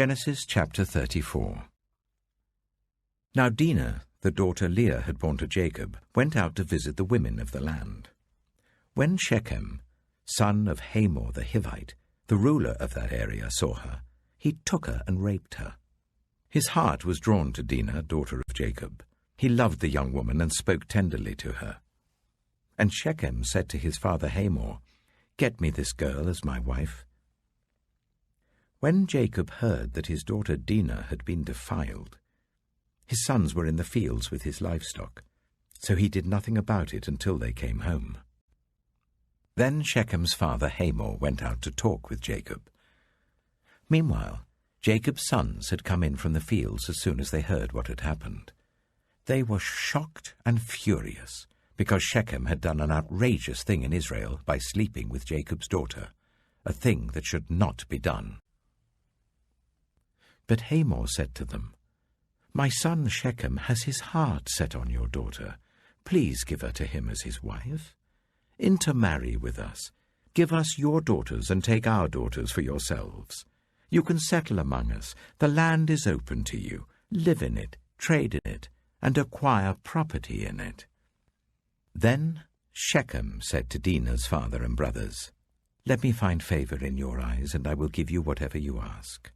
Genesis chapter 34. Now Dinah, the daughter Leah had borne to Jacob, went out to visit the women of the land. When Shechem, son of Hamor the Hivite, the ruler of that area, saw her, he took her and raped her. His heart was drawn to Dinah, daughter of Jacob. He loved the young woman and spoke tenderly to her. And Shechem said to his father Hamor, "Get me this girl as my wife." When Jacob heard that his daughter Dinah had been defiled, his sons were in the fields with his livestock, so he did nothing about it until they came home. Then Shechem's father Hamor went out to talk with Jacob. Meanwhile, Jacob's sons had come in from the fields as soon as they heard what had happened. They were shocked and furious, because Shechem had done an outrageous thing in Israel by sleeping with Jacob's daughter, a thing that should not be done. But Hamor said to them, "My son Shechem has his heart set on your daughter. Please give her to him as his wife. Intermarry with us. Give us your daughters and take our daughters for yourselves. You can settle among us. The land is open to you. Live in it, trade in it, and acquire property in it." Then Shechem said to Dinah's father and brothers, "Let me find favor in your eyes, and I will give you whatever you ask.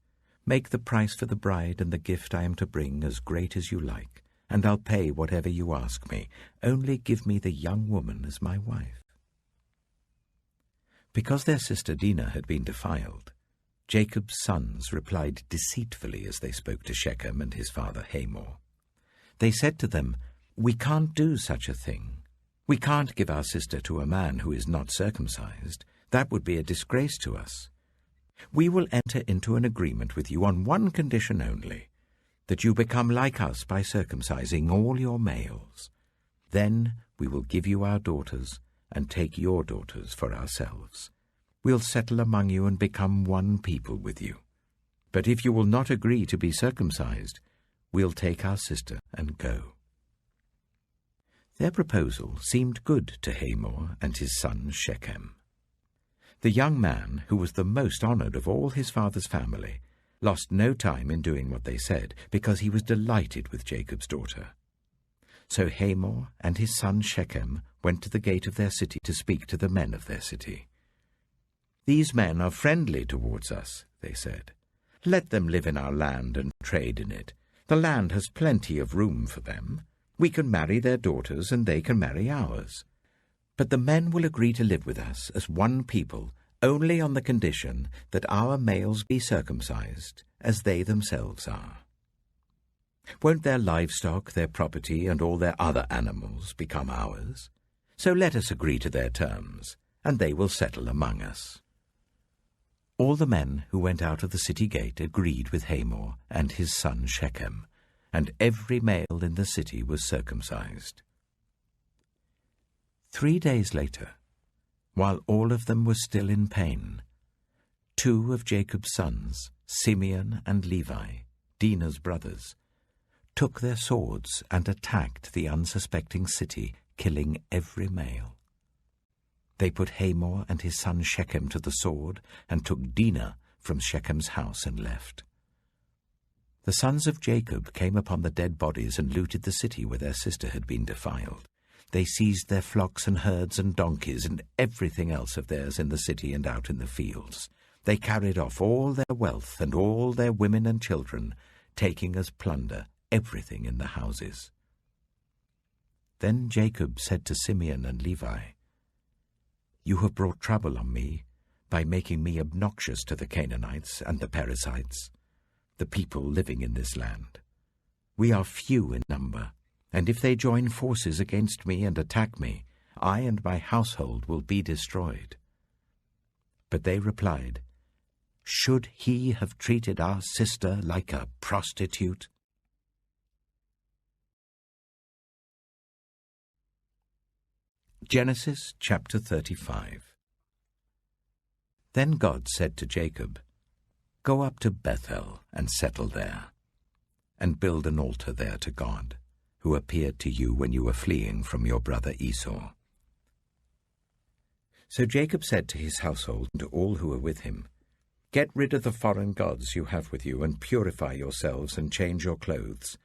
Make the price for the bride and the gift I am to bring as great as you like, and I'll pay whatever you ask me. Only give me the young woman as my wife." Because their sister Dinah had been defiled, Jacob's sons replied deceitfully as they spoke to Shechem and his father Hamor. They said to them, "We can't do such a thing. We can't give our sister to a man who is not circumcised. That would be a disgrace to us. We will enter into an agreement with you on one condition only, that you become like us by circumcising all your males. Then we will give you our daughters and take your daughters for ourselves. We'll settle among you and become one people with you. But if you will not agree to be circumcised, we'll take our sister and go." Their proposal seemed good to Hamor and his son Shechem. The young man, who was the most honored of all his father's family, lost no time in doing what they said, because he was delighted with Jacob's daughter. So Hamor and his son Shechem went to the gate of their city to speak to the men of their city. "These men are friendly towards us," they said. "Let them live in our land and trade in it. The land has plenty of room for them. We can marry their daughters and they can marry ours. But the men will agree to live with us as one people only on the condition that our males be circumcised as they themselves are. Won't their livestock, their property, and all their other animals become ours? So let us agree to their terms, and they will settle among us." All the men who went out of the city gate agreed with Hamor and his son Shechem, and every male in the city was circumcised. 3 days later, while all of them were still in pain, 2 of Jacob's sons, Simeon and Levi, Dinah's brothers, took their swords and attacked the unsuspecting city, killing every male. They put Hamor and his son Shechem to the sword and took Dinah from Shechem's house and left. The sons of Jacob came upon the dead bodies and looted the city where their sister had been defiled. They seized their flocks and herds and donkeys and everything else of theirs in the city and out in the fields. They carried off all their wealth and all their women and children, taking as plunder everything in the houses. Then Jacob said to Simeon and Levi, "You have brought trouble on me by making me obnoxious to the Canaanites and the Perizzites, the people living in this land. We are few in number, and if they join forces against me and attack me, I and my household will be destroyed." But they replied, "Should he have treated our sister like a prostitute?" Genesis chapter 35. Then God said to Jacob, "Go up to Bethel and settle there, and build an altar there to God, who appeared to you when you were fleeing from your brother Esau." So Jacob said to his household and to all who were with him, Get rid of the foreign gods you have with you, and purify yourselves and change your clothes.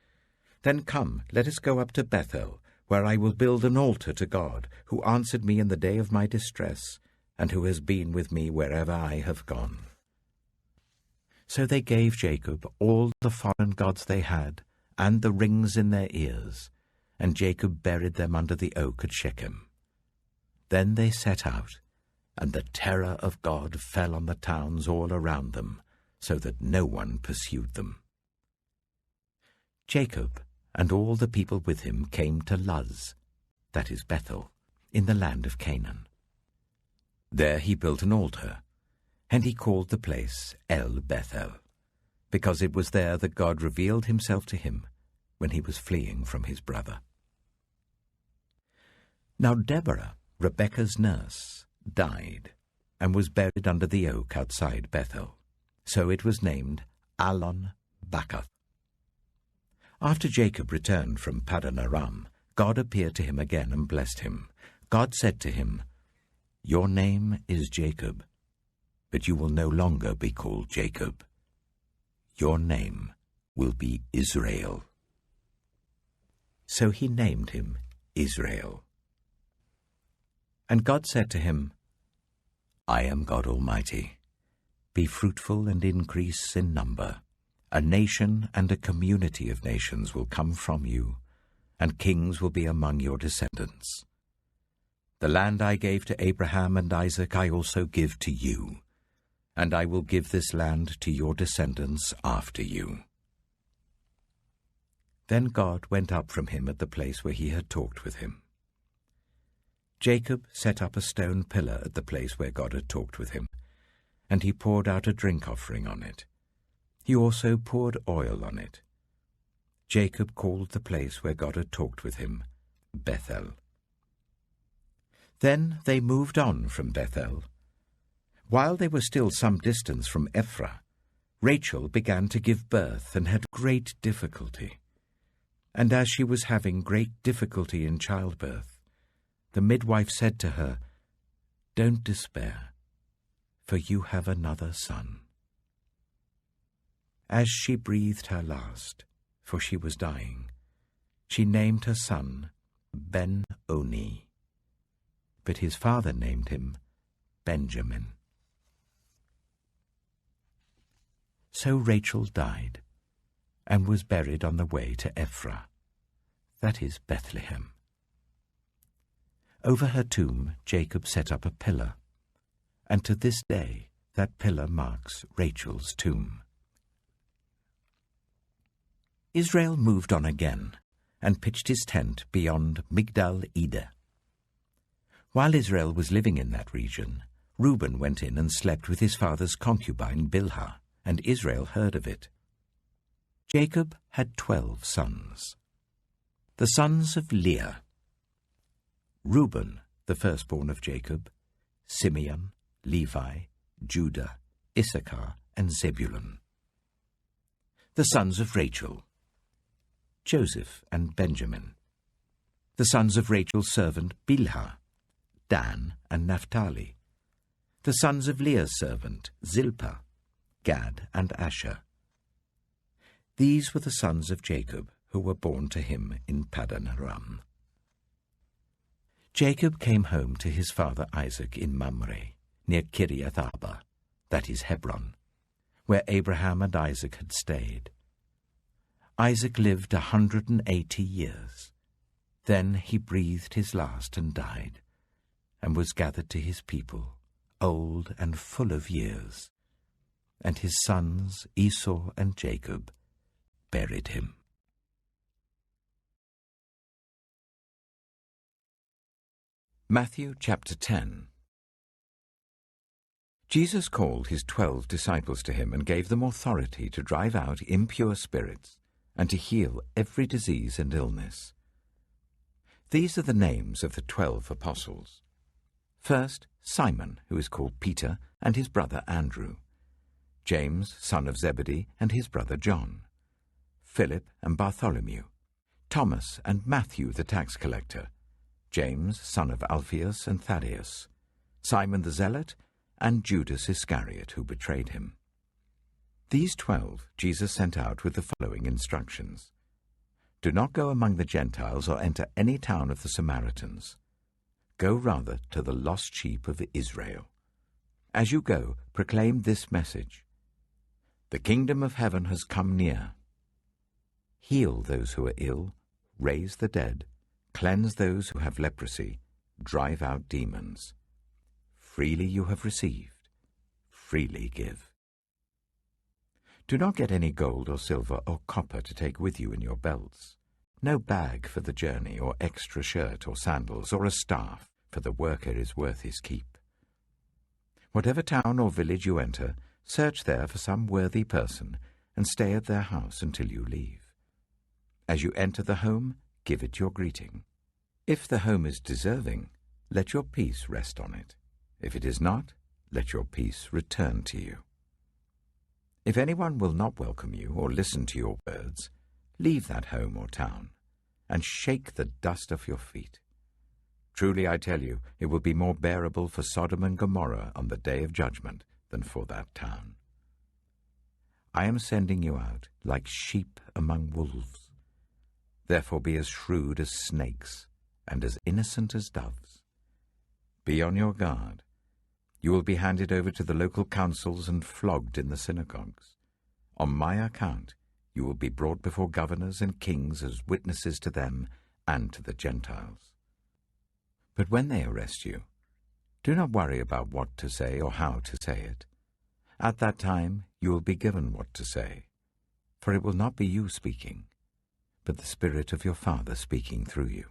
Then come, let us go up to Bethel, where I will build an altar to God, who answered me in the day of my distress, and who has been with me wherever I have gone." So they gave Jacob all the foreign gods they had, and the rings in their ears, and Jacob buried them under the oak at Shechem. Then they set out, and the terror of God fell on the towns all around them, so that no one pursued them. Jacob and all the people with him came to Luz, that is Bethel, in the land of Canaan. There he built an altar, and he called the place El Bethel, because it was there that God revealed himself to him when he was fleeing from his brother. Now Deborah, Rebekah's nurse, died, and was buried under the oak outside Bethel. So it was named Allon Bacuth. After Jacob returned from Paddan Aram, God appeared to him again and blessed him. God said to him, "Your name is Jacob, but you will no longer be called Jacob. Your name will be Israel." So he named him Israel. And God said to him, "I am God Almighty. Be fruitful and increase in number. A nation and a community of nations will come from you, and kings will be among your descendants. The land I gave to Abraham and Isaac I also give to you, and I will give this land to your descendants after you." Then God went up from him at the place where he had talked with him. Jacob set up a stone pillar at the place where God had talked with him, and he poured out a drink offering on it. He also poured oil on it. Jacob called the place where God had talked with him Bethel. Then they moved on from Bethel. While they were still some distance from Ephraim, Rachel began to give birth and had great difficulty. And as she was having great difficulty in childbirth, the midwife said to her, "Don't despair, for you have another son." As she breathed her last, for she was dying, she named her son Ben-Oni, but his father named him Benjamin. So Rachel died, and was buried on the way to Ephraim, that is Bethlehem. Over her tomb Jacob set up a pillar, and to this day that pillar marks Rachel's tomb. Israel moved on again, and pitched his tent beyond Migdal-Eder. While Israel was living in that region, Reuben went in and slept with his father's concubine Bilhah, and Israel heard of it. Jacob had 12 sons. The sons of Leah: Reuben, the firstborn of Jacob, Simeon, Levi, Judah, Issachar, and Zebulun. The sons of Rachel: Joseph and Benjamin. The sons of Rachel's servant Bilhah: Dan and Naphtali. The sons of Leah's servant Zilpah: Gad and Asher. These were the sons of Jacob who were born to him in Paddan Aram. Jacob came home to his father Isaac in Mamre, near Kiriath Arba, that is Hebron, where Abraham and Isaac had stayed. Isaac lived 180 years. Then he breathed his last and died, and was gathered to his people, old and full of years. And his sons Esau and Jacob buried him. Matthew chapter 10. Jesus called his 12 disciples to him and gave them authority to drive out impure spirits and to heal every disease and illness. These are the names of the 12 apostles. First, Simon, who is called Peter, and his brother Andrew. James, son of Zebedee, and his brother John. Philip and Bartholomew. Thomas and Matthew the tax collector. James, son of Alphaeus and Thaddeus. Simon the Zealot, and Judas Iscariot, who betrayed him. These 12 Jesus sent out with the following instructions. Do not go among the Gentiles or enter any town of the Samaritans. Go rather to the lost sheep of Israel. As you go, proclaim this message. The kingdom of heaven has come near. Heal those who are ill, raise the dead, cleanse those who have leprosy, drive out demons. Freely you have received, freely give. Do not get any gold or silver or copper to take with you in your belts. No bag for the journey, or extra shirt or sandals, or a staff, for the worker is worth his keep. Whatever town or village you enter, search there for some worthy person, and stay at their house until you leave. As you enter the home, give it your greeting. If the home is deserving, let your peace rest on it. If it is not, let your peace return to you. If anyone will not welcome you or listen to your words, leave that home or town, and shake the dust off your feet. Truly I tell you, it will be more bearable for Sodom and Gomorrah on the day of judgment than for that town. I am sending you out like sheep among wolves. Therefore be as shrewd as snakes and as innocent as doves. Be on your guard. You will be handed over to the local councils and flogged in the synagogues. On my account, you will be brought before governors and kings as witnesses to them and to the Gentiles. But when they arrest you, do not worry about what to say or how to say it. At that time you will be given what to say, for it will not be you speaking, but the Spirit of your Father speaking through you.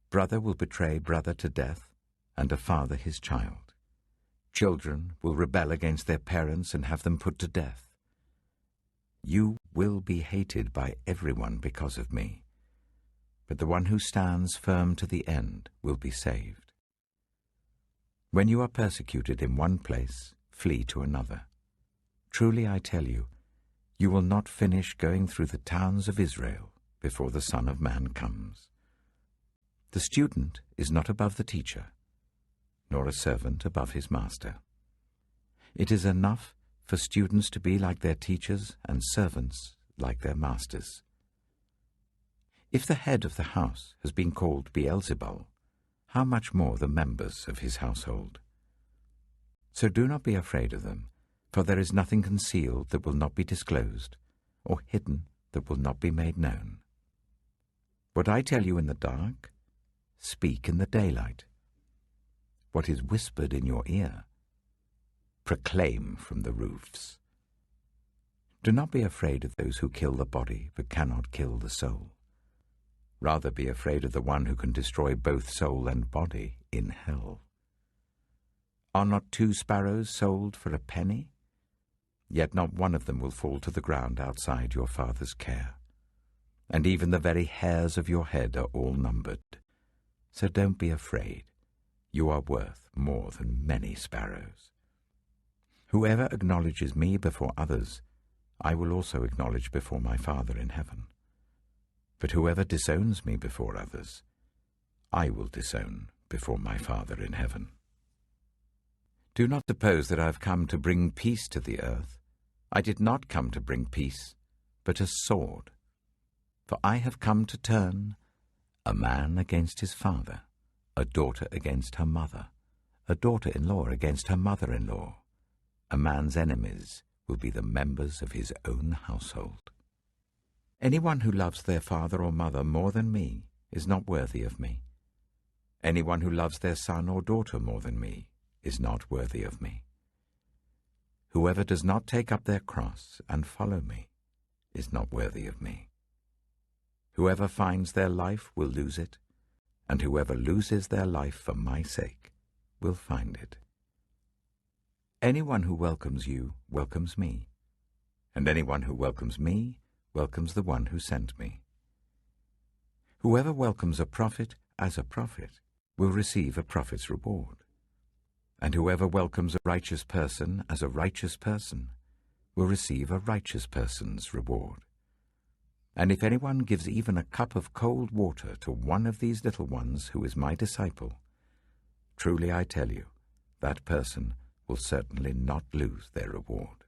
Brother will betray brother to death, and a father his child. Children will rebel against their parents and have them put to death. You will be hated by everyone because of me, but the one who stands firm to the end will be saved. When you are persecuted in one place, flee to another. Truly I tell you, you will not finish going through the towns of Israel before the Son of Man comes. The student is not above the teacher, nor a servant above his master. It is enough for students to be like their teachers and servants like their masters. If the head of the house has been called Beelzebul, how much more the members of his household? So do not be afraid of them, for there is nothing concealed that will not be disclosed, or hidden that will not be made known. What I tell you in the dark, speak in the daylight. What is whispered in your ear, proclaim from the roofs. Do not be afraid of those who kill the body but cannot kill the soul. Rather be afraid of the one who can destroy both soul and body in hell. Are not 2 sparrows sold for a penny? Yet not one of them will fall to the ground outside your Father's care. And even the very hairs of your head are all numbered. So don't be afraid. You are worth more than many sparrows. Whoever acknowledges me before others, I will also acknowledge before my Father in heaven. But whoever disowns me before others, I will disown before my Father in heaven. Do not suppose that I have come to bring peace to the earth. I did not come to bring peace, but a sword. For I have come to turn a man against his father, a daughter against her mother, a daughter-in-law against her mother-in-law. A man's enemies will be the members of his own household. Anyone who loves their father or mother more than me is not worthy of me. Anyone who loves their son or daughter more than me is not worthy of me. Whoever does not take up their cross and follow me is not worthy of me. Whoever finds their life will lose it, and whoever loses their life for my sake will find it. Anyone who welcomes you welcomes me, and anyone who welcomes me welcomes the one who sent me. Whoever welcomes a prophet as a prophet will receive a prophet's reward, and whoever welcomes a righteous person as a righteous person will receive a righteous person's reward. And if anyone gives even a cup of cold water to one of these little ones who is my disciple, truly I tell you, that person will certainly not lose their reward.